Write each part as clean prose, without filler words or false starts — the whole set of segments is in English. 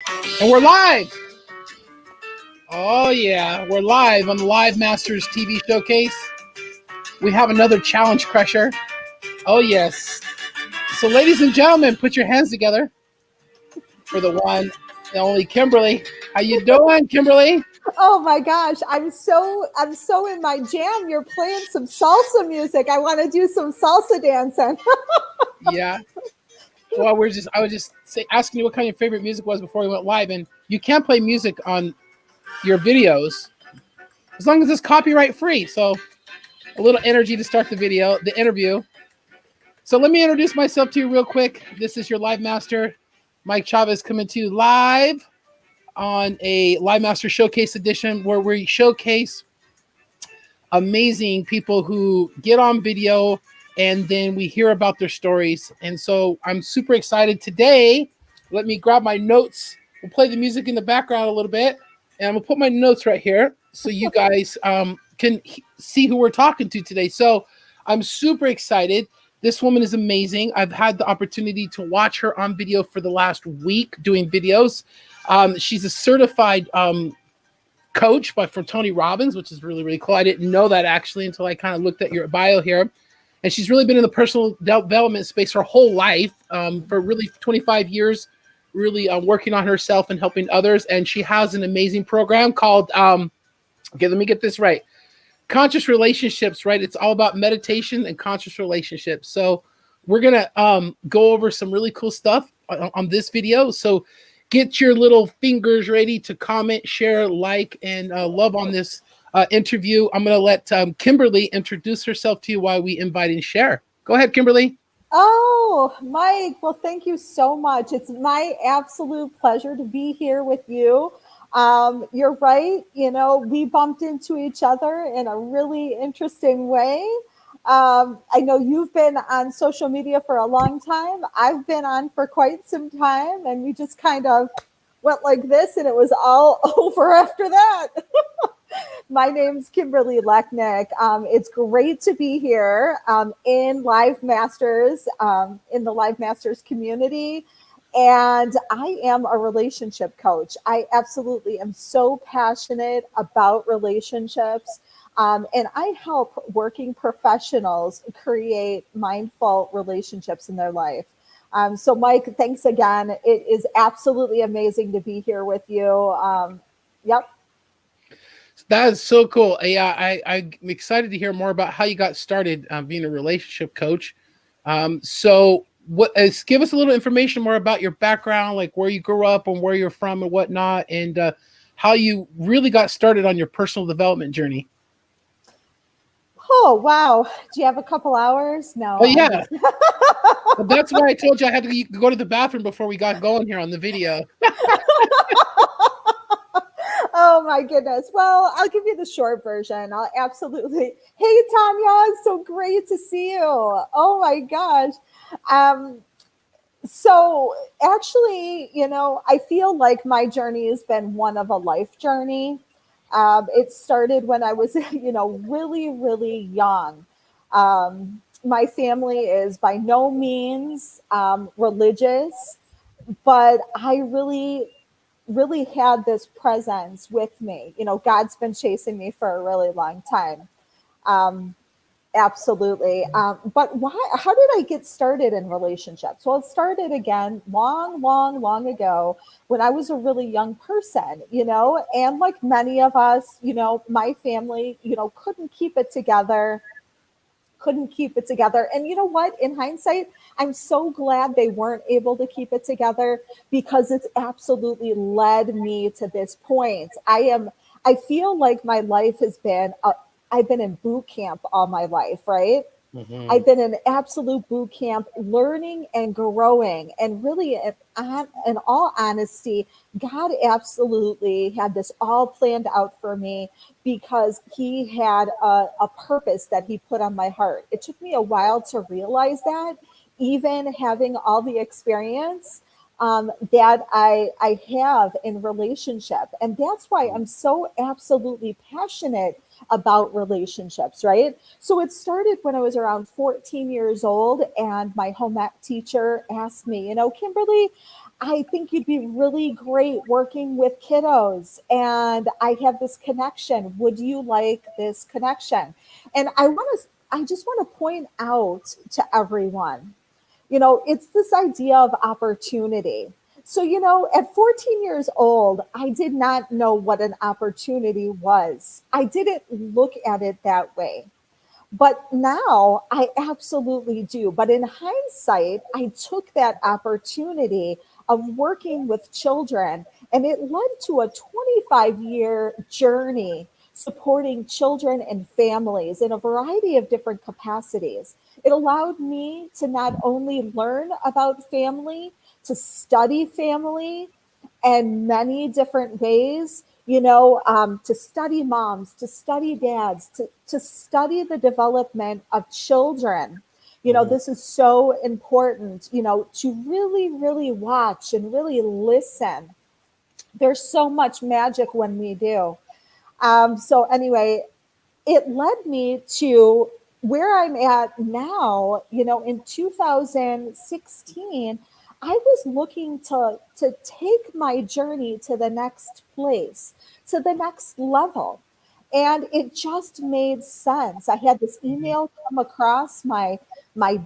And we're live. Oh, yeah. We're live on the Live Masters TV showcase. We have another challenge crusher. Oh, yes. So, ladies and gentlemen, put your hands together for the one, the only Kimberly. How you doing, Kimberly? Oh my gosh, I'm so in my jam. You're playing some salsa music. I want to do some salsa dancing. Yeah. Well, I was just asking you what kind of your favorite music was before we went live, and you can play music on your videos as long as it's copyright free. So, a little energy to start the interview. So let me introduce myself to you real quick. This is your Live Master, Mike Chavez, coming to you live on a Live Master Showcase edition where we showcase amazing people who get on video and then we hear about their stories. And so I'm super excited today. Let me grab my notes. We'll play the music in the background a little bit. And I'm going to put my notes right here so you guys can see who we're talking to today. So I'm super excited. This woman is amazing. I've had the opportunity to watch her on video for the last week doing videos. She's a certified coach from Tony Robbins, which is really, really cool. I didn't know that actually until I kind of looked at your bio here. And she's really been in the personal development space her whole life, for really 25 years, really working on herself and helping others. And she has an amazing program called, okay, let me get this right. Conscious relationships, right? It's all about meditation and conscious relationships. So we're going to go over some really cool stuff on this video. So get your little fingers ready to comment, share, like, and love on this interview. I'm going to let Kimberly introduce herself to you while we invite and share. Go ahead, Kimberly. Oh, Mike. Well, thank you so much. It's my absolute pleasure to be here with you. You're right. You know, we bumped into each other in a really interesting way. I know you've been on social media for a long time. I've been on for quite some time, and we just kind of went like this, and it was all over after that. My name's Kimberly Lechnick. It's great to be here in Live Masters, in the Live Masters community. And I am a relationship coach. I absolutely am so passionate about relationships. And I help working professionals create mindful relationships in their life. So, Mike, thanks again. It is absolutely amazing to be here with you. Yep. That is so cool. Yeah, I'm excited to hear more about how you got started being a relationship coach. So, give us a little information more about your background, like where you grew up and where you're from and whatnot, and how you really got started on your personal development journey. Oh, wow. Do you have a couple hours? No. Oh, yeah. Well, that's why I told you I had to go to the bathroom before we got going here on the video. Oh my goodness. Well, I'll give you the short version. I'll absolutely. Hey, Tanya, it's so great to see you. Oh my gosh. So actually, you know, I feel like my journey has been one of a life journey. It started when I was, you know, really, really young. My family is by no means religious, but I really had this presence with me. You know, God's been chasing me for a really long time. Um, Absolutely. But why? How did I get started in relationships? Well, it started again long, long, long ago when I was a really young person, you know, and like many of us, you know, my family, you know, couldn't keep it together. And you know what? In hindsight, I'm so glad they weren't able to keep it together because it's absolutely led me to this point. I feel like my life has been, I've been in boot camp all my life, right? Mm-hmm. I've been in absolute boot camp, learning and growing. And really, in all honesty, God absolutely had this all planned out for me because He had a purpose that He put on my heart. It took me a while to realize that, even having all the experience that I have in relationship. And that's why I'm so absolutely passionate about relationships, right? So it started when I was around 14 years old, and my home ec teacher asked me, you know, Kimberly, I think you'd be really great working with kiddos, and I have this connection. Would you like this connection? And I just want to point out to everyone, it's this idea of opportunity. So, at 14 years old, I did not know what an opportunity was. I didn't look at it that way. But now I absolutely do. But in hindsight, I took that opportunity of working with children, and it led to a 25-year journey supporting children and families in a variety of different capacities. It allowed me to not only learn about family, to study family in many different ways, to study moms, to study dads, to study the development of children. Mhm. This is so important, to really, really watch and really listen. There's so much magic when we do. So, anyway, it led me to where I'm at now. In 2016, I was looking to take my journey to the next place, to the next level. And it just made sense. I had this email come across my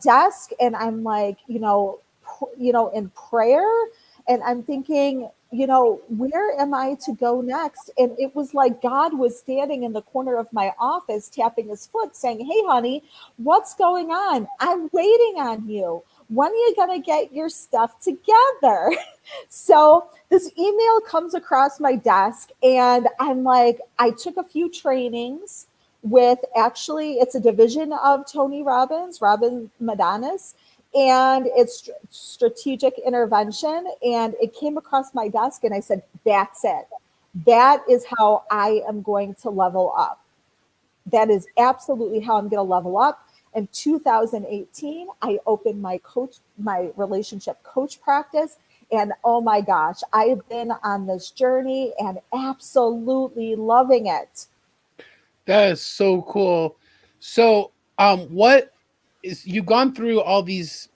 desk, and I'm like, in prayer, and I'm thinking, where am I to go next? And it was like God was standing in the corner of my office, tapping his foot, saying, "Hey, honey, what's going on? I'm waiting on you. When are you going to get your stuff together?" So this email comes across my desk, and I'm like, I took a few trainings with, actually, it's a division of Tony Robbins, Robin Madanes, and it's strategic intervention. And it came across my desk, and I said, that's it. That is how I am going to level up. That is absolutely how I'm going to level up. In 2018, I opened my relationship coach practice. And oh my gosh, I've been on this journey and absolutely loving it. That is so cool. So, what is you've gone through all these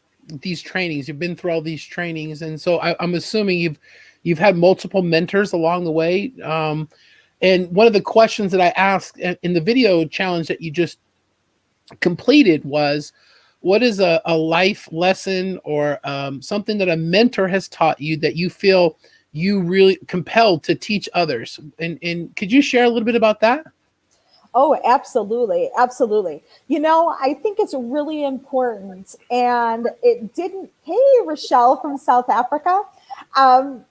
trainings? You've been through all these trainings, and so I'm assuming you've had multiple mentors along the way. And one of the questions that I asked in the video challenge that you just completed was, what is a life lesson or something that a mentor has taught you that you feel you really compelled to teach others? And could you share a little bit about that? Oh, absolutely. Absolutely. I think it's really important. And it didn't, hey, Rochelle from South Africa. Um,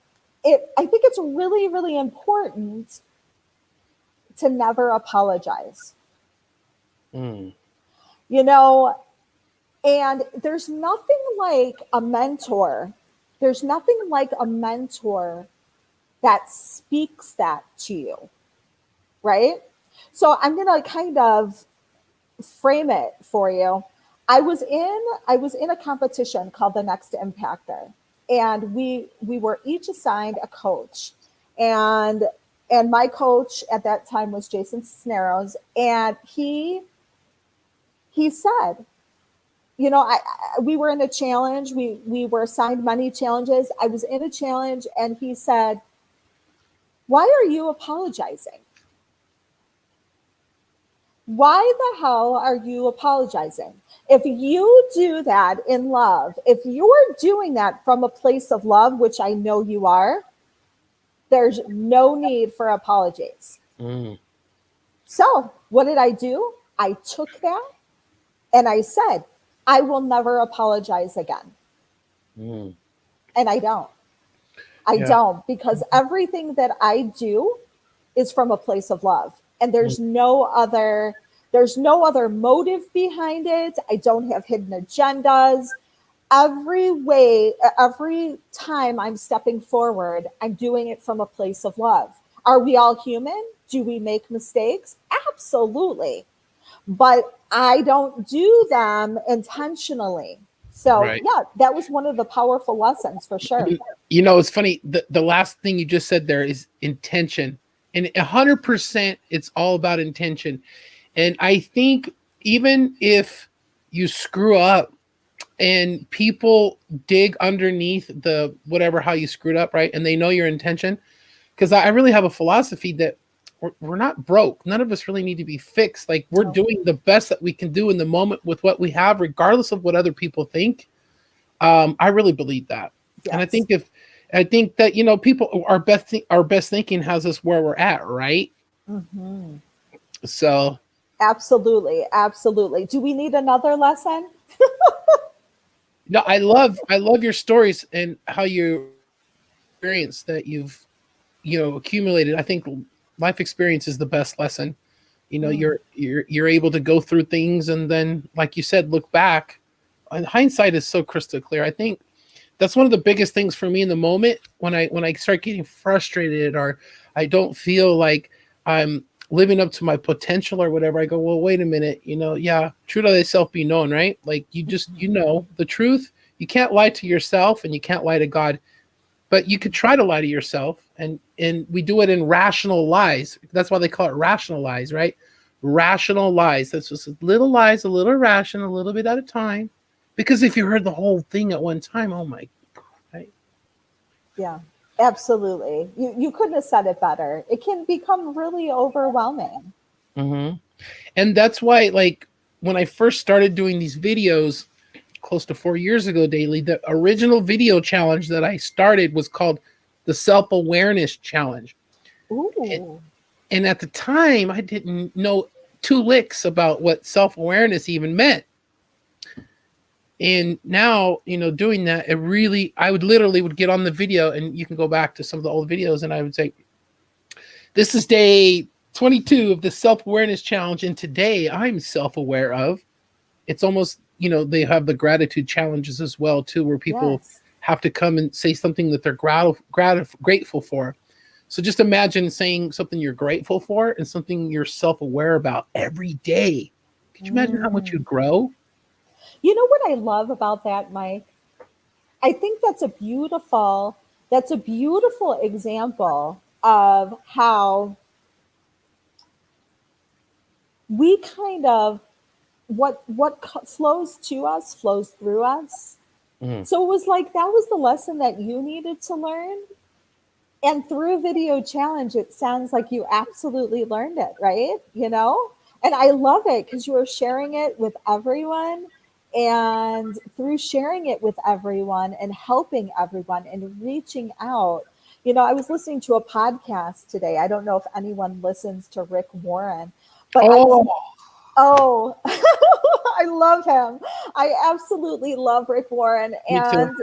I think it's really, really important to never apologize. Mm, You know, And there's nothing like a mentor. There's nothing like a mentor that speaks that to you, right? So I'm going to kind of frame it for you. I was in a competition called the Next Impactor, and we were each assigned a coach. And and my coach at that time was Jason Cisneros, and he said, we were in a challenge. We were assigned many challenges. I was in a challenge, and he said, "Why are you apologizing? Why the hell are you apologizing? If you do that in love, if you're doing that from a place of love, which I know you are, there's no need for apologies." mm, So, what did I do? I took that and I said, "I will never apologize again." mm. And I don't. I Yeah. don't, because everything that I do is from a place of love, and Mm, there's no other motive behind it. I don't have hidden agendas. Every time I'm stepping forward, I'm doing it from a place of love. Are we all human? Do we make mistakes? Absolutely. But I don't do them intentionally. So, right. yeah, that was one of the powerful lessons for sure. It's funny. The last thing you just said there is intention, and 100%, it's all about intention. And I think even if you screw up and people dig underneath the whatever how you screwed up, right? And they know your intention. Because I really have a philosophy that we're not broke. None of us really need to be fixed. Like we're No. doing the best that we can do in the moment with what we have, regardless of what other people think. I really believe that, and Yes. I think that people our best thinking has us where we're at, right? Hmm. So Absolutely. Absolutely. Do we need another lesson? no, I love your stories and how you experience that you've accumulated. I think life experience is the best lesson. Mm. You're able to go through things and then, like you said, look back. And hindsight is so crystal clear. I think that's one of the biggest things for me in the moment when I start getting frustrated or I don't feel like I'm living up to my potential or whatever. I go, well, wait a minute, yeah, true to thyself be known, right? Like you just the truth. You can't lie to yourself and you can't lie to God, but you could try to lie to yourself, and we do it in rational lies. That's why they call it rational lies, right? Rational lies. That's just little lies, a little irrational, a little bit at a time. Because if you heard the whole thing at one time, oh my, right? Yeah, absolutely. You couldn't have said it better. It can become really overwhelming. Mm-hmm. And that's why, like, when I first started doing these videos close to 4 years ago daily, the original video challenge that I started was called the Self-Awareness Challenge. And, Ooh. and at the time, I didn't know two licks about what self-awareness even meant. And now, doing that, I would literally would get on the video, and you can go back to some of the old videos, and I would say, this is day 22 of the self-awareness challenge, and today I'm self-aware of. It's almost, they have the gratitude challenges as well too, where people Yes. have to come and say something that they're grateful for. So just imagine saying something you're grateful for and something you're self-aware about every day. Could you imagine how much Mm. you'd grow? You know what I love about that, Mike? I think that's a beautiful example of how we kind of flows to us flows through us. Mm. So it was like that was the lesson that you needed to learn. And through video challenge, it sounds like you absolutely learned it, right? And I love it because you were sharing it with everyone. And through sharing it with everyone and helping everyone and reaching out, I was listening to a podcast today. I don't know if anyone listens to Rick Warren, but I was, Oh, oh, I love him. I absolutely love Rick Warren. me too. And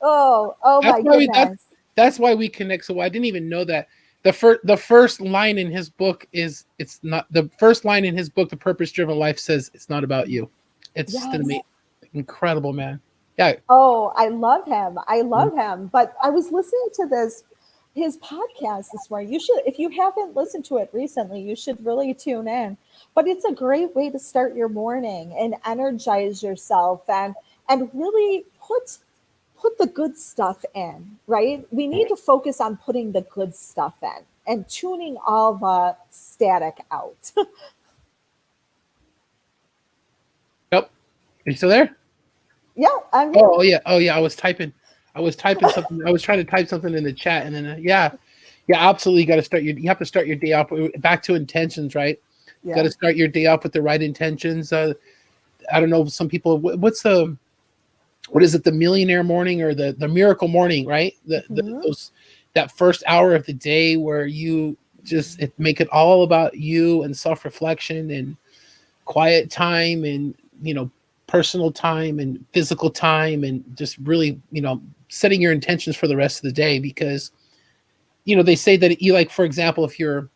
oh That's my why we goodness. that's why we connect so well. I didn't even know that. The first line in his book is it's not the first line in his book, The Purpose Driven Life, says it's not about you. It's just an Yes. incredible man. Yeah. Oh, I love him. I Mm. love him. But I was listening to his podcast this morning. You should, if you haven't listened to it recently, you should really tune in. But it's a great way to start your morning and energize yourself and really put the good stuff in, right? We need to focus on putting the good stuff in and tuning all the static out. Nope. Are you still there? Yeah, I'm here. Oh yeah. Oh yeah. I was typing something. I was trying to type something in the chat, and then yeah, yeah. Absolutely, you got to start you have to start your day off back to intentions, right? Got Yeah. to start your day off with the right intentions. I don't know. Some people. What's the what is it, the millionaire morning or the miracle morning, right? Mhm. Those that first hour of the day where you just make it all about you and self-reflection and quiet time and personal time and physical time and just really setting your intentions for the rest of the day. Because they say that you, like, for example, if you're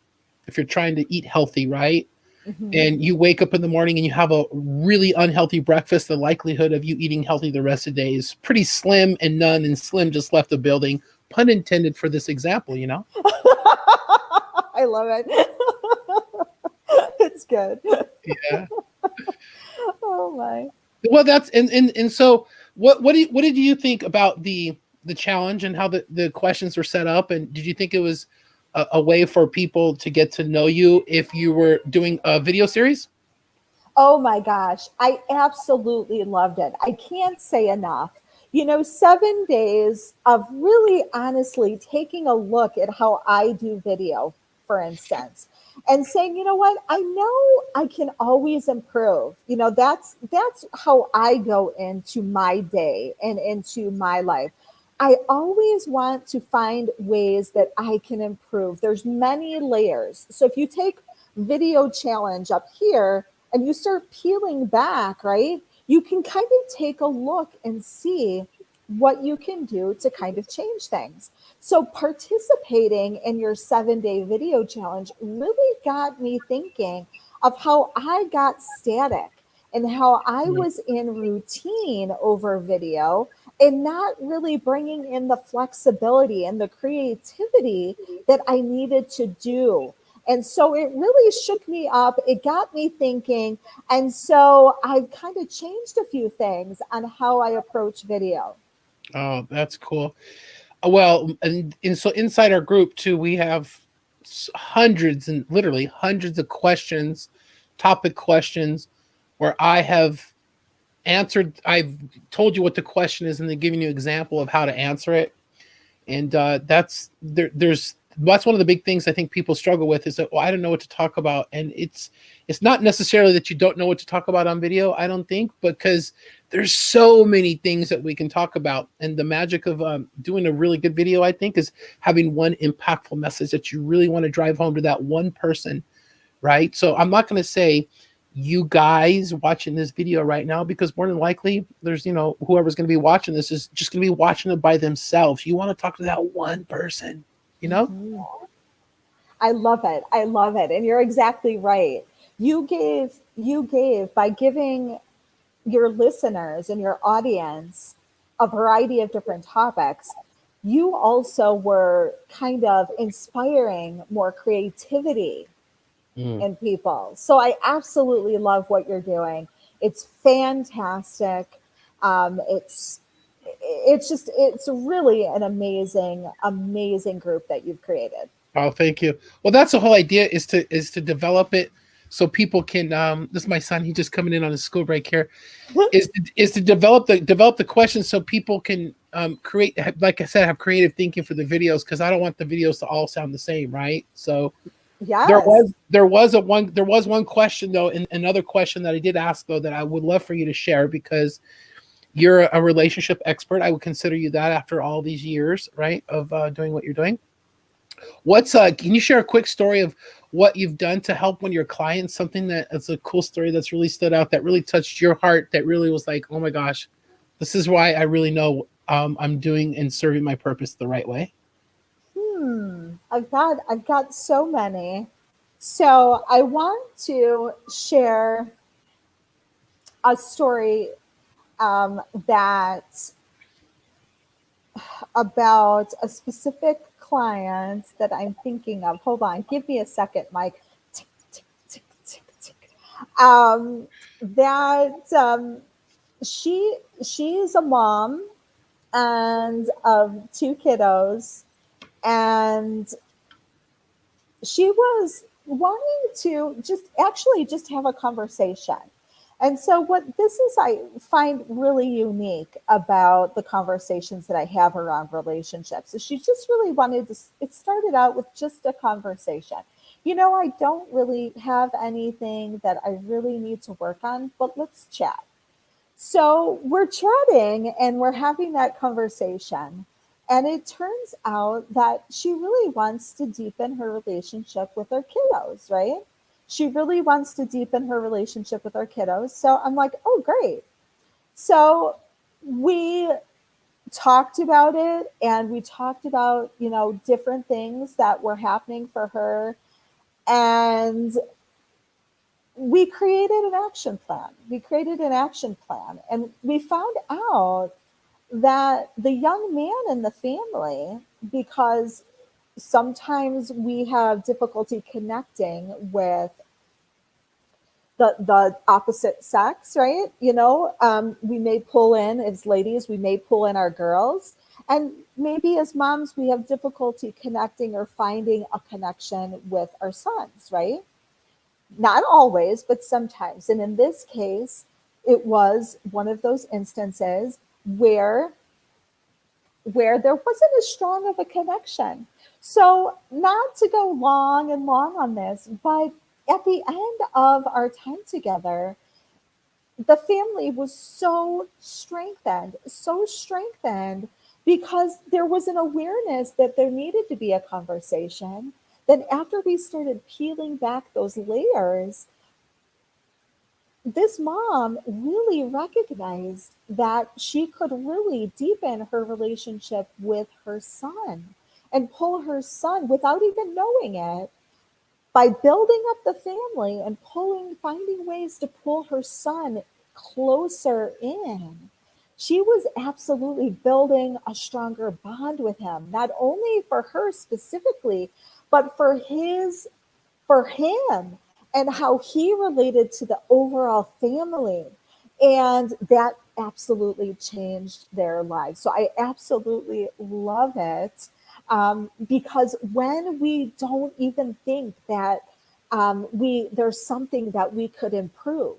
trying to eat healthy, right, Mhm. and you wake up in the morning and you have a really unhealthy breakfast, the likelihood of you eating healthy the rest of the day is pretty slim and none. And Slim just left the building, pun intended for this example. I love it. It's good. Yeah. Oh my. Well, that's and so what did you think about the challenge and how the questions were set up? And did you think it was a way for people to get to know you if you were doing a video series? Oh my gosh, I absolutely loved it. I can't say enough. 7 days of really honestly taking a look at how I do video, for instance, and saying, you know what, I know I can always improve. That's how I go into my day and into my life. I always want to find ways that I can improve. There's many layers. So if you take video challenge up here and you start peeling back, right? You can kind of take a look and see what you can do to kind of change things. So, participating in your 7 day video challenge really got me thinking of how I got static and how I Mm. was in routine over video and not really bringing in the flexibility and the creativity that I needed to do. And so it really shook me up. It got me thinking. And so I've kind of changed a few things on how I approach video. Oh, that's cool. Well, and so inside our group too, we have hundreds and literally hundreds of questions, topic questions, where I have answered. I've told you what the question is, and then giving you an example of how to answer it. And that's one of the big things I think people struggle with is that, well, I don't know what to talk about. And it's not necessarily that you don't know what to talk about on video, I don't think, because there's so many things that we can talk about. And the magic of doing a really good video, I think, is having one impactful message that you really want to drive home to that one person, right? So I'm not going to say you guys watching this video right now, because more than likely there's, whoever's going to be watching this is just going to be watching it by themselves. You want to talk to that one person, you know? Mhm. I love it. I love it. And you're exactly right. You gave by giving your listeners and your audience a variety of different topics. You also were kind of inspiring more creativity Mm. in people. So I absolutely love what you're doing. It's fantastic. It's really an amazing group that you've created. Oh, thank you. Well, that's the whole idea, is to develop it so people can this is my son, he just coming in on his school break here, is to develop the questions so people can create, like I said, have creative thinking for the videos, because I don't want the videos to all sound the same, right? So Yes. there was one question though, and another question that I did ask though, that I would love for you to share, because you're a relationship expert. I would consider you that after all these years, right, of doing what you're doing. What's can you share a quick story of what you've done to help one of your clients, something that's a cool story that's really stood out, that really touched your heart, that really was like, oh my gosh, this is why I really know I'm doing and serving my purpose the right way. I've got so many. So I want to share a story that about a specific client that I'm thinking of. Hold on, give me a second, Mike. Tick, tick, tick, tick, tick. That she's a mom and of two kiddos, and she was wanting to just have a conversation. And so what this is I find really unique about the conversations that I have around relationships is she just really wanted to, it started out with just a conversation. I don't really have anything that I really need to work on, but let's chat. So we're chatting and we're having that conversation. And it turns out that she really wants to deepen her relationship with her kiddos, right? She really wants to deepen her relationship with her kiddos. So I'm like, oh, great. So we talked about it and we talked about, different things that were happening for her. And we created an action plan. We created an action plan. And we found out that the young man in the family, because sometimes we have difficulty connecting with the opposite sex, right? We may pull in, as ladies, we may pull in our girls. And maybe as moms, we have difficulty connecting or finding a connection with our sons, right? Not always, but sometimes. And in this case, it was one of those instances where there wasn't as strong of a connection. So, not to go long and long on this, but at the end of our time together, the family was so strengthened because there was an awareness that there needed to be a conversation. Then, after we started peeling back those layers, this mom really recognized that she could really deepen her relationship with her son and pull her son without even knowing it by building up the family and finding ways to pull her son closer in. She was absolutely building a stronger bond with him, not only for her specifically, but for him and how he related to the overall family. And that absolutely changed their lives. So I absolutely love it, because when we don't even think that there's something that we could improve,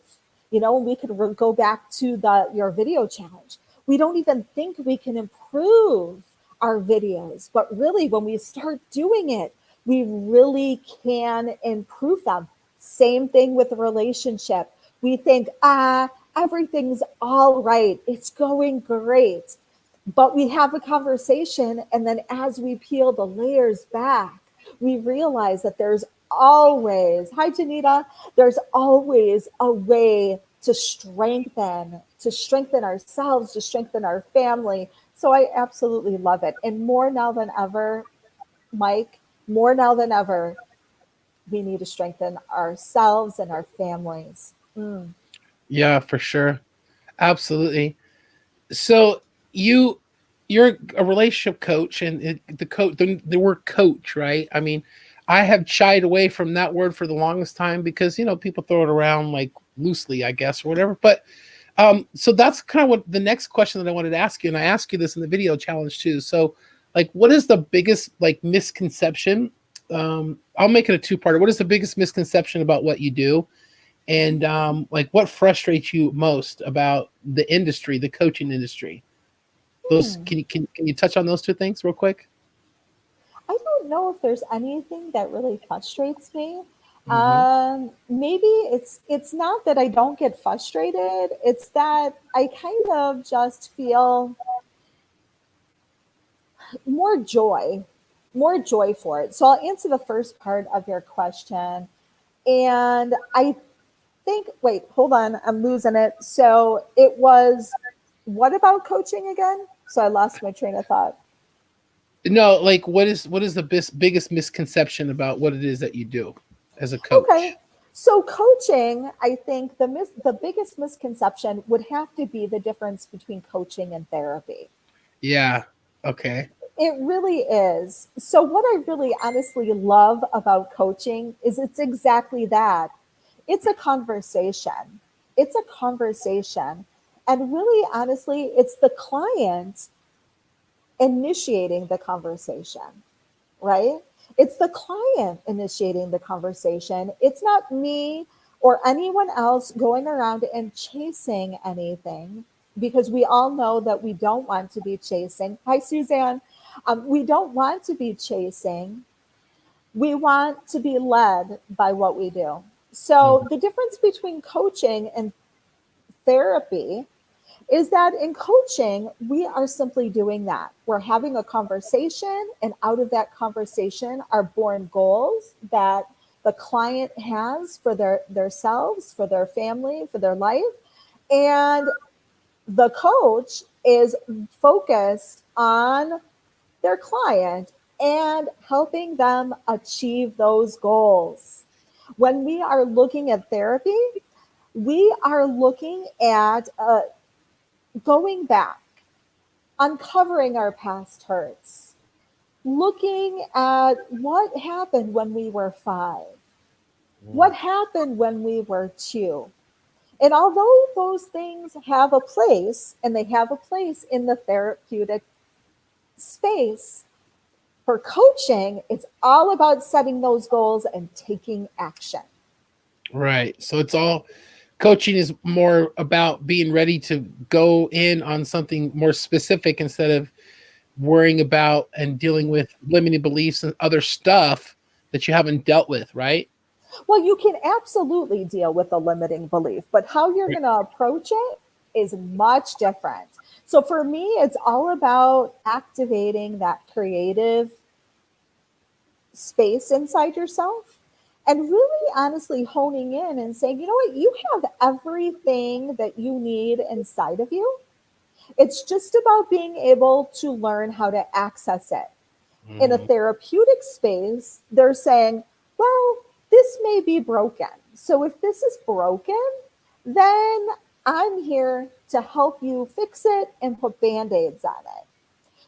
we could go back to the your video challenge. We don't even think we can improve our videos, but really, when we start doing it, we really can improve them. Same thing with a relationship. We think, everything's all right, it's going great. But we have a conversation, and then as we peel the layers back, we realize that hi, Janita, there's always a way to strengthen ourselves, to strengthen our family. So I absolutely love it. And more now than ever, Mike, more now than ever, we need to strengthen ourselves and our families. Yeah, for sure. Absolutely. So you you're a relationship coach, and the word coach, right? I mean, I have shied away from that word for the longest time because people throw it around like loosely, I guess, or whatever. But so that's kind of what the next question that I wanted to ask you, and I asked you this in the video challenge too. So, like, what is the biggest like misconception? I'll make it a two-parter. What is the biggest misconception about what you do? And like, what frustrates you most about the industry, the coaching industry? Those Hmm. can you touch on those two things real quick? I don't know if there's anything that really frustrates me. Hmm. Maybe it's not that I don't get frustrated. It's that I kind of just feel more joy, more joy for it. So I'll answer the first part of your question. And I think, wait, hold on, I'm losing it. So it was, what about coaching again? So I lost my train of thought. No, like, what is the biggest misconception about what it is that you do as a Okay. coach? So coaching, I think the biggest misconception would have to be the difference between coaching and therapy. Yeah. Okay. It really is. So what I really honestly love about coaching is it's exactly that. It's a conversation. It's a conversation. And really honestly, it's the client initiating the conversation, right? It's the client initiating the conversation. It's not me or anyone else going around and chasing anything, because we all know that we don't want to be chasing. Hi, Suzanne. We don't want to be chasing. We want to be led by what we do. So, Mhm. the difference between coaching and therapy is that in coaching, we are simply doing that. We're having a conversation, and out of that conversation are born goals that the client has for themselves, for their family, for their life. And the coach is focused on their client and helping them achieve those goals. When we are looking at therapy, we are looking at going back, uncovering our past hurts, looking at what happened when we were 5, what happened when we were 2. And although those things have a place, and they have a place in the therapeutic space, for coaching, it's all about setting those goals and taking action. Right. So it's all coaching is more about being ready to go in on something more specific instead of worrying about and dealing with limiting beliefs and other stuff that you haven't dealt with, right? Well, you can absolutely deal with a limiting belief, but how you're Right. going to approach it is much different. So for me, it's all about activating that creative space inside yourself and really honestly honing in and saying, you know what, you have everything that you need inside of you. It's just about being able to learn how to access it. In a Mhm. therapeutic space, they're saying, well, this may be broken. So if this is broken, then I'm here to help you fix it and put band aids on it.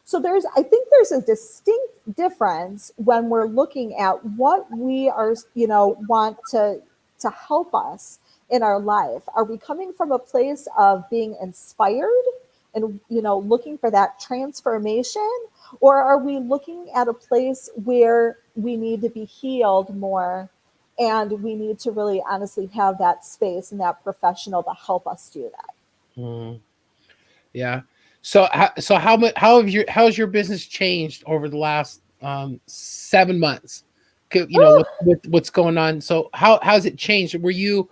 So I think there's a distinct difference when we're looking at what we are, want to help us in our life. Are we coming from a place of being inspired and, looking for that transformation? Or are we looking at a place where we need to be healed more and we need to really honestly have that space and that professional to help us do that? Mhm. Yeah. So so how's your business changed over the last 7 months? With what's going on. So how's it changed? Were you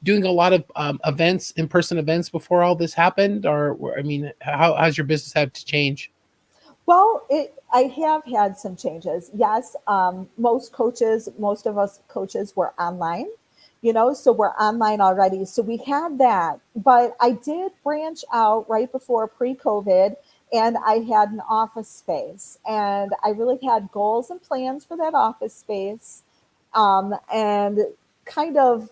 doing a lot of events, in person events before all this happened, I mean, how's your business had to change? Well, I have had some changes. Yes, most of us coaches were online, so we're online already. So we had that. But I did branch out right before pre COVID, and I had an office space. And I really had goals and plans for that office space, and kind of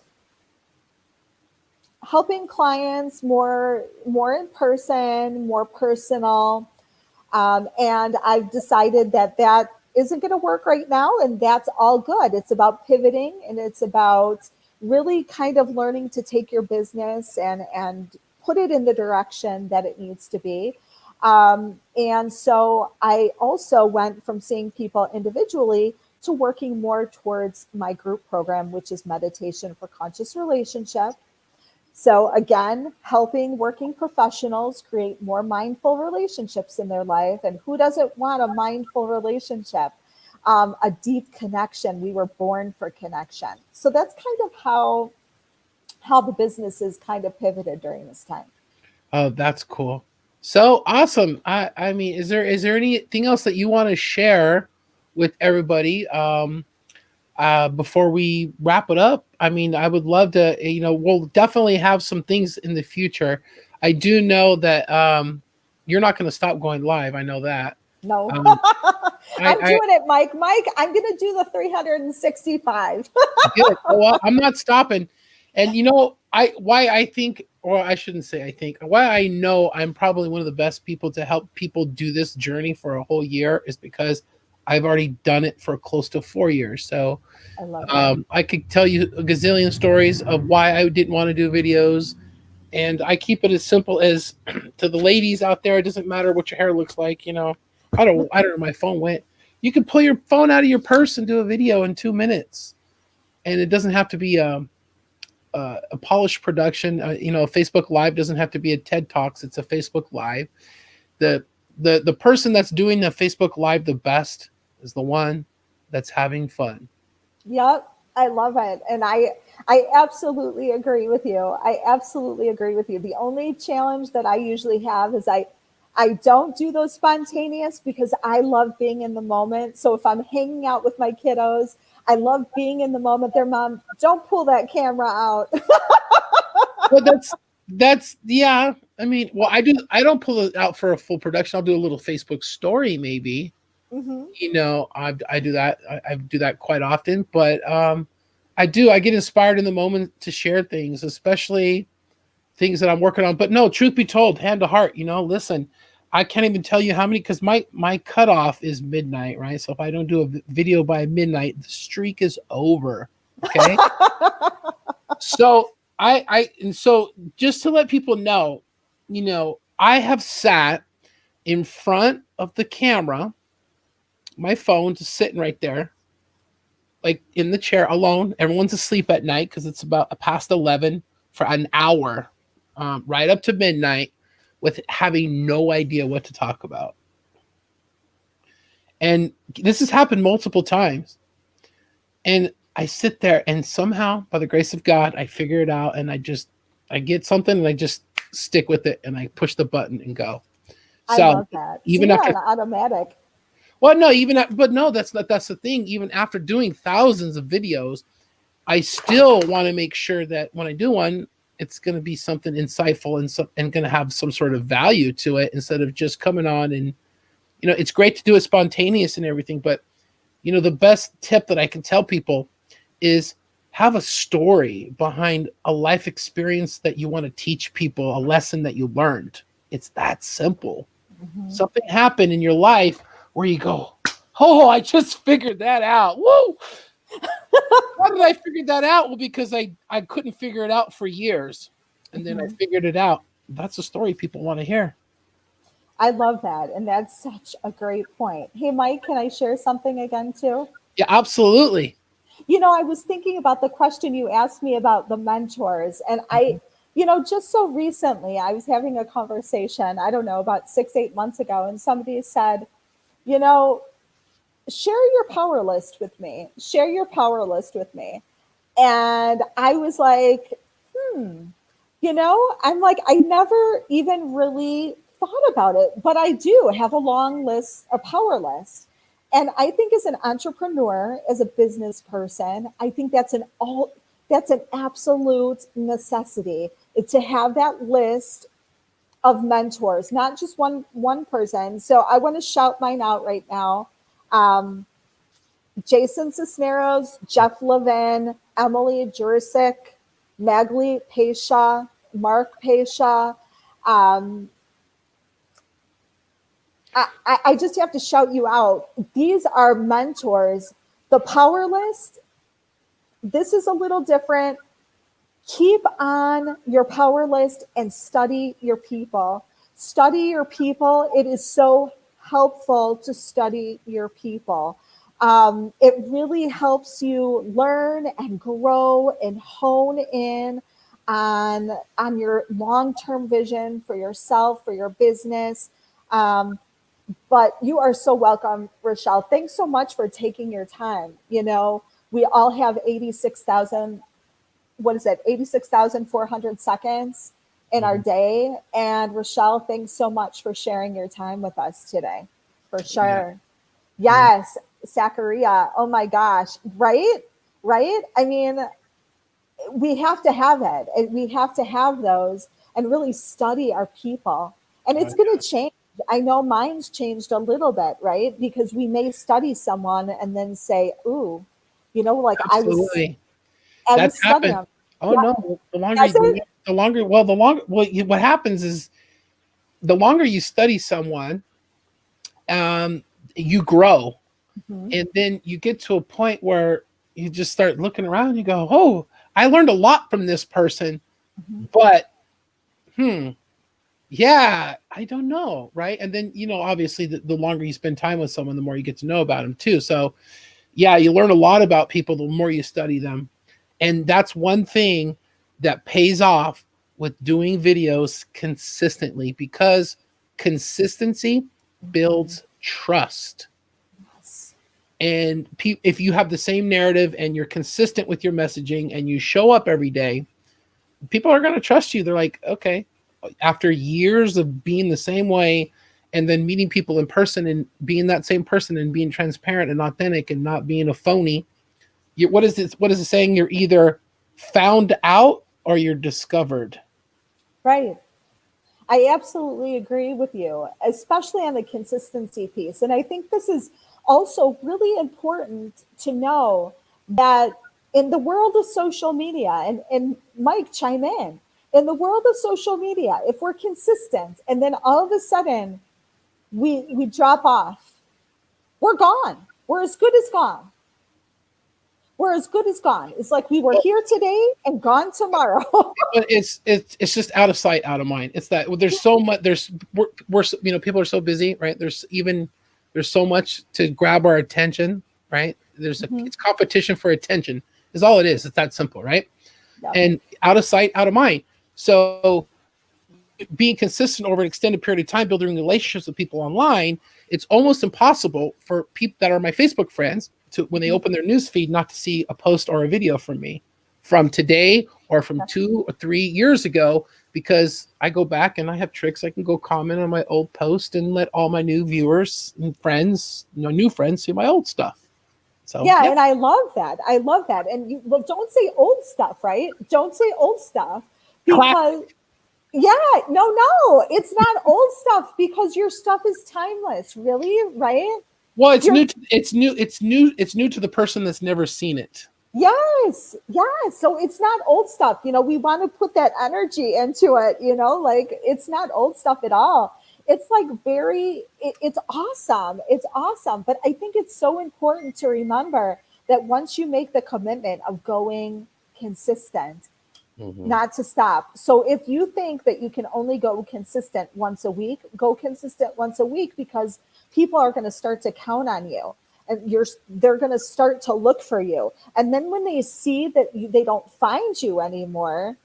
helping clients more in person, more personal, and I've decided that that isn't going to work right now, and that's all good. It's about pivoting, and it's about really kind of learning to take your business and put it in the direction that it needs to be. And so I also went from seeing people individually to working more towards my group program, which is Meditation for Conscious Relationship. So, again, helping working professionals create more mindful relationships in their life. And who doesn't want a mindful relationship? A deep connection. We were born for connection. So that's kind of how the business is kind of pivoted during this time. Oh, that's cool. So awesome. I mean, is there anything else that you want to share with everybody before we wrap it up? I mean, I would love to, we'll definitely have some things in the future. I do know that you're not going to stop going live. I know that. No, Um, I'm I doing it, Mike. Mike, I'm going to do the 365. good. Well, I'm not stopping. And why I think, or I shouldn't say I think, why I know I'm probably one of the best people to help people do this journey for a whole year is because I've already done it for close to 4 years. So I love it. I could tell you a gazillion stories of why I didn't want to do videos. And I keep it as simple as to the ladies out there, it doesn't matter what your hair looks like, I don't know, my phone went. You can pull your phone out of your purse and do a video in 2 minutes. And it doesn't have to be a polished production. Facebook Live doesn't have to be a TED Talks. It's a Facebook Live. The the person that's doing the Facebook Live the best is the one that's having fun. Yep, I love it. And I absolutely agree with you. I absolutely agree with you. The only challenge that I usually have is I don't do those spontaneous because I love being in the moment. So if I'm hanging out with my kiddos, I love being in the moment. Their mom, don't pull that camera out. Well, that's yeah. I mean, well, I don't pull it out for a full production. I'll do a little Facebook story maybe. Hmm. I do that. I do that quite often, but I get inspired in the moment to share things, especially things that I'm working on. But no, truth be told, hand to heart, listen, I can't even tell you how many because my cutoff is midnight, right? So if I don't do a video by midnight, the streak is over. Okay. So and so just to let people know, I have sat in front of the camera, my phone just sitting right there, like in the chair alone. Everyone's asleep at night because it's about past 11 for an hour, right up to midnight, with having no idea what to talk about. And this has happened multiple times. And I sit there and somehow, by the grace of God, I figure it out and I get something and I just stick with it and I push the button and go. I So love that. So even you're after, on automatic. well, no, but no, that's the thing. Even after doing thousands of videos, I still want to make sure that when I do one, it's going to be something insightful and going to have some sort of value to it instead of just coming on and, it's great to do it spontaneous and everything, but the best tip that I can tell people is have a story behind a life experience that you want to teach people, a lesson that you learned. It's that simple. Mm-hmm. Something happened in your life where you go, oh, I just figured that out. Woo! How did I figure that out? Well, because I couldn't figure it out for years. And then I Mm-hmm. figured it out. That's a story people want to hear. I love that. And that's such a great point. Hey, Mike, can I share something again too? Yeah, absolutely. I was thinking about the question you asked me about the mentors. And just so recently, I was having a conversation, I don't know, about 6, 8 months ago, and somebody said, you know, share your power list with me. Share your power list with me. And I was like, hmm, I'm like, I never even really thought about it, but I do have a long list, a power list. And I think as an entrepreneur, as a business person, I think that's an absolute necessity. It's to have that list of mentors, not just one person. So I want to shout mine out right now. Um, Jason Cisneros, Jeff Levin, Emily Jurisic, Magli Pesha, Mark Pesha. Um, I just have to shout you out. These are mentors. The power list, this is a little different. Keep on your power list and study your people. Study your people. It is so helpful to study your people. It really helps you learn and grow and hone in on your long-term vision for yourself, for your business. But you are so welcome, Rochelle. Thanks so much for taking your time. We all have 86,000, what is it, 86,400 seconds in our day. And Rochelle, thanks so much for sharing your time with us today. For sure. Yeah. Yes, Sacharia. Oh my gosh. Right? Right? I mean, we have to have it. And we have to have those and really study our people. And it's going to change. I know mine's changed a little bit, right? Because we may study someone and then say, ooh, like Absolutely. I That's was happened. studying. Oh Yeah, no, that's it. what happens is the longer you study someone, um, you grow. Mhm. And then you get to a point where you just start looking around and you go, oh, I learned a lot from this person, Mhm. but yeah, I don't know. Right. And then, obviously the longer you spend time with someone, the more you get to know about them too. So yeah, you learn a lot about people the more you study them. And that's one thing that pays off with doing videos consistently, because consistency Mhm. builds trust. Yes. And if you have the same narrative and you're consistent with your messaging and you show up every day, people are going to trust you. They're like, okay, after years of being the same way and then meeting people in person and being that same person and being transparent and authentic and not being a phony, what is it saying? You're either found out or you're discovered. Right. I absolutely agree with you, especially on the consistency piece. And I think this is also really important to know that in the world of social media, and Mike, chime in the world of social media, if we're consistent and then all of a sudden we drop off, we're gone. We're as good as gone. We're as good as gone. It's like we were Well, here today and gone tomorrow. but it's just out of sight, out of mind. It's that there's so much. We're people are so busy, right? There's so much to grab our attention right? There's a Mhm. it's competition for attention is all it is. It's that simple, right? Yep. And out of sight, out of mind. So being consistent over an extended period of time, building relationships with people online, it's almost impossible for people that are my Facebook friends to, when they Mhm. open their news feed, not to see a post or a video from me from today or from Yeah. 2 or 3 years ago, because I go back and I have tricks. I can go comment on my old post and let all my new viewers and friends, new friends, see my old stuff. So Yeah, yeah, and I love that. I love that. And you, well, don't say old stuff, right? Don't say old stuff class. because yeah, no, it's not old stuff because your stuff is timeless, really, right? Well, it's You're new. It's new to the person that's never seen it. yes, yes. So it's not old stuff. We want to put that energy into it, like it's not old stuff at all. It's like it's awesome. It's awesome. But I think it's so important to remember that once you make the commitment of going consistent, Mhm. not to stop. So if you think that you can only go consistent once a week, go consistent once a week because people are going to start to count on you and they're going to start to look for you. And then when they see that they don't find you anymore,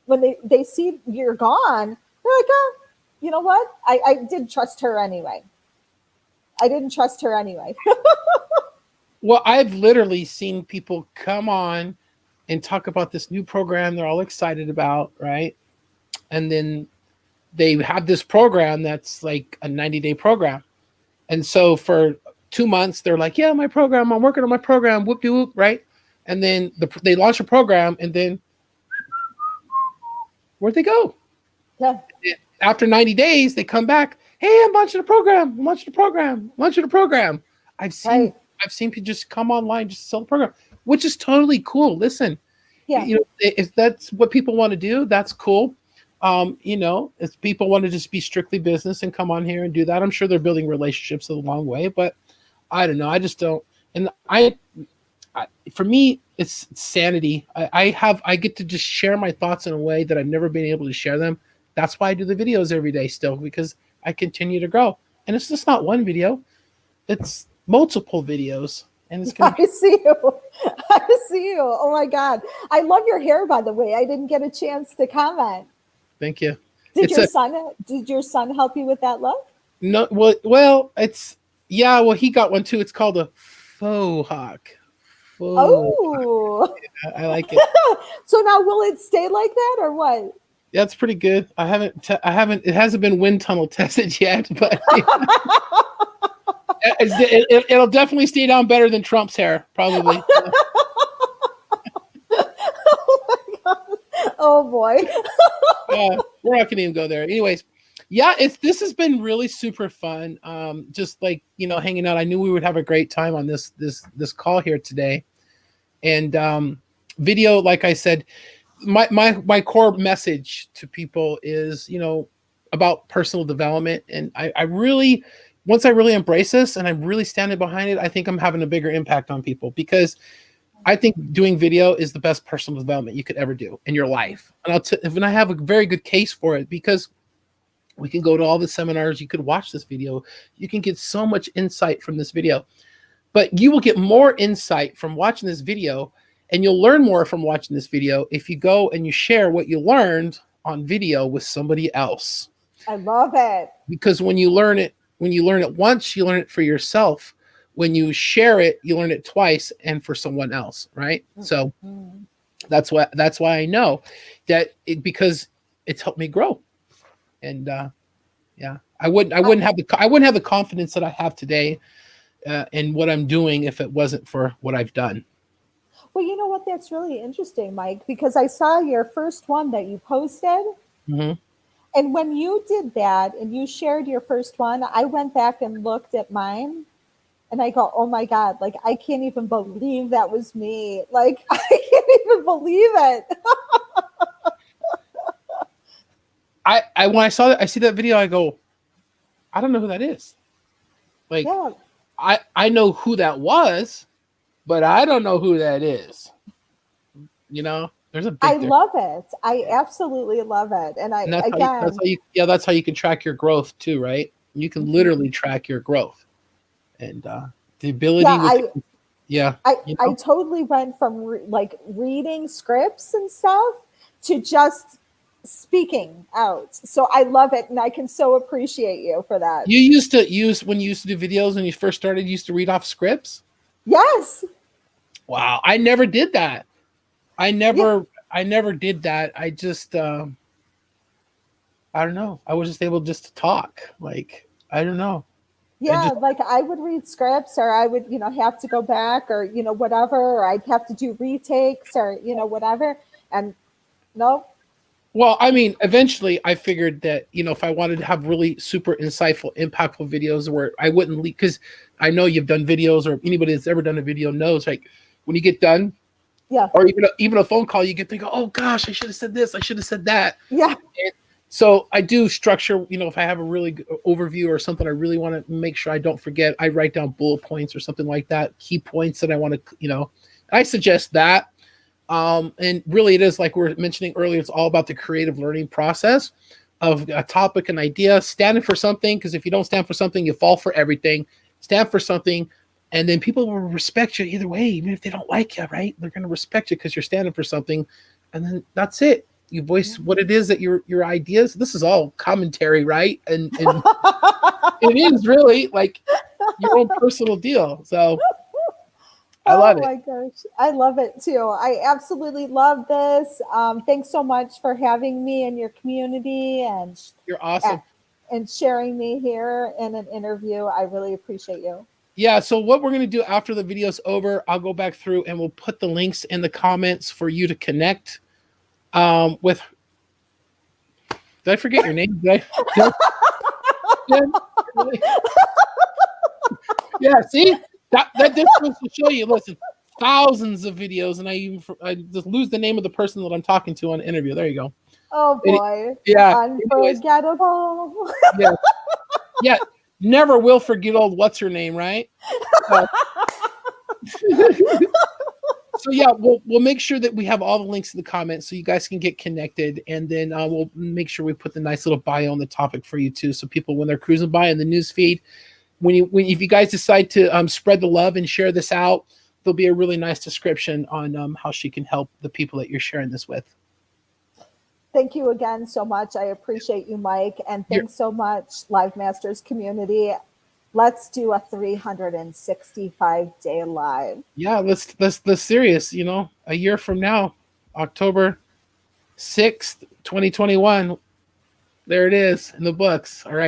when they see you're gone, they're like, oh, you know what? I did trust her anyway. I didn't trust her anyway. Well, I've literally seen people come on and talk about this new program they're all excited about, right? And then they have this program that's like a 90-day program. And so for 2 months, they're like, yeah, my program, I'm working on my program, whoop de whoop, right? And then they launch a program, and then where'd they go? Yeah, After 90 days, they come back. Hey, I'm launching a program. I'm launching a program. I'm launching a program. I've seen right. I've seen people just come online just to sell the program, which is totally cool. Listen, Yeah. if that's what people want to do, that's cool. If people want to just be strictly business and come on here and do that, I'm sure they're building relationships a long way. But I don't know. I just don't. And for me, it's sanity. I get to just share my thoughts in a way that I've never been able to share them. That's why I do the videos every day still, because I continue to grow. And it's just not one video; it's multiple videos, and it's going to be. I see you. I see you. Oh my God. I love your hair, by the way. I didn't get a chance to comment. Thank you. Did It's your a son did your son help you with that look? no. Well, it's yeah. Well, he got one too. It's called a faux hawk. Faux. Oh. I like it. So now will it stay like that or what? That's pretty good. I haven't. It hasn't been wind tunnel tested yet, but it'll definitely stay down better than Trump's hair, probably. Oh boy. We're not gonna even go there. Anyways, yeah, this has been really super fun. Just like hanging out. I knew we would have a great time on this call here today, and video. Like I said, my core message to people is about personal development, and I really once I really embrace this and I'm really standing behind it, I think I'm having a bigger impact on people because I think doing video is the best personal development you could ever do in your life. And I have a very good case for it because we can go to all the seminars. You could watch this video. You can get so much insight from this video, but you will get more insight from watching this video, and you'll learn more from watching this video if you go and you share what you learned on video with somebody else. I love it. Because when you learn it once, you learn it for yourself. When you share it, you learn it twice and for someone else, right? So Mhm. that's why I know that because it's helped me grow. And yeah, I wouldn't have the confidence that I have today in what I'm doing if it wasn't for what I've done. Well, you know what? That's really interesting, Mike, because I saw your first one that you posted. Hmm. And when you did that and you shared your first one, I went back and looked at mine and I go, oh my God, like I can't even believe that was me. Like I can't even believe it. I when I see that video, I go, I don't know who that is. Like Yeah, I know who that was, but I don't know who that is. There's a I big difference. love it. I absolutely love it. And I, And again, that's how you can track your growth too, right? You can mhm. literally track your growth, and the Yeah, ability with I, Yeah. I totally went from like reading scripts and stuff to just speaking out. So I love it, and I can so appreciate you for that. You used to use when you used to do videos when you first started, you used to read off scripts? Yes. Wow, I never did that. I Yeah. never did that. I just I don't know. I was just able just to talk. Like, I don't know. It Yeah, just like I would read scripts, or I would, have to go back, or whatever, or I'd have to do retakes, or whatever. And no. well, I mean, eventually I figured that, if I wanted to have really super insightful, impactful videos where I wouldn't leak, because I know you've done videos, or anybody that's ever done a video knows, like, when you get done, Yeah. or even a phone call, you get thinking, oh gosh, I should have said this, I should have said that. Yeah. And so I do structure, if I have a really good overview or something I really want to make sure I don't forget, I write down bullet points or something like that, key points that I want to, I suggest that. And really, it is like we were mentioning earlier, it's all about the creative learning process of a topic, an idea, standing for something. Because if you don't stand for something, you fall for everything. Stand for something, and then people will respect you either way, even if they don't like you, right? They're going to respect you because you're standing for something, and then that's it. You voice what it is that your ideas. This is all commentary, right? And it is really like your own personal deal. So I love Oh it. my gosh, I love it too. I absolutely love this. Thanks so much for having me in your community, You're and awesome. sharing me here in an interview. I really appreciate you. Yeah, so what we're going to do after the video's over, I'll go back through and we'll put the links in the comments for you to connect with. Did I forget your name? I- yeah, see? That just goes to show you, listen, thousands of videos, and I just lose the name of the person that I'm talking to on the interview. There you go. Oh Any- boy, yeah, anyways, unforgettable. yeah, yeah. Never will forget old what's her name, right? So, so yeah, we'll make sure that we have all the links in the comments so you guys can get connected, and then we'll make sure we put the nice little bio on the topic for you too, so people when they're cruising by in the news feed, when if you guys decide to spread the love and share this out, there'll be a really nice description on how she can help the people that you're sharing this with. Thank you again so much. I appreciate you, Mike. And You're, thanks so much, Live Masters community. Let's do a 365-day live. yeah, let's serious. A year from now, October 6th, 2021. There it is in the books. All right,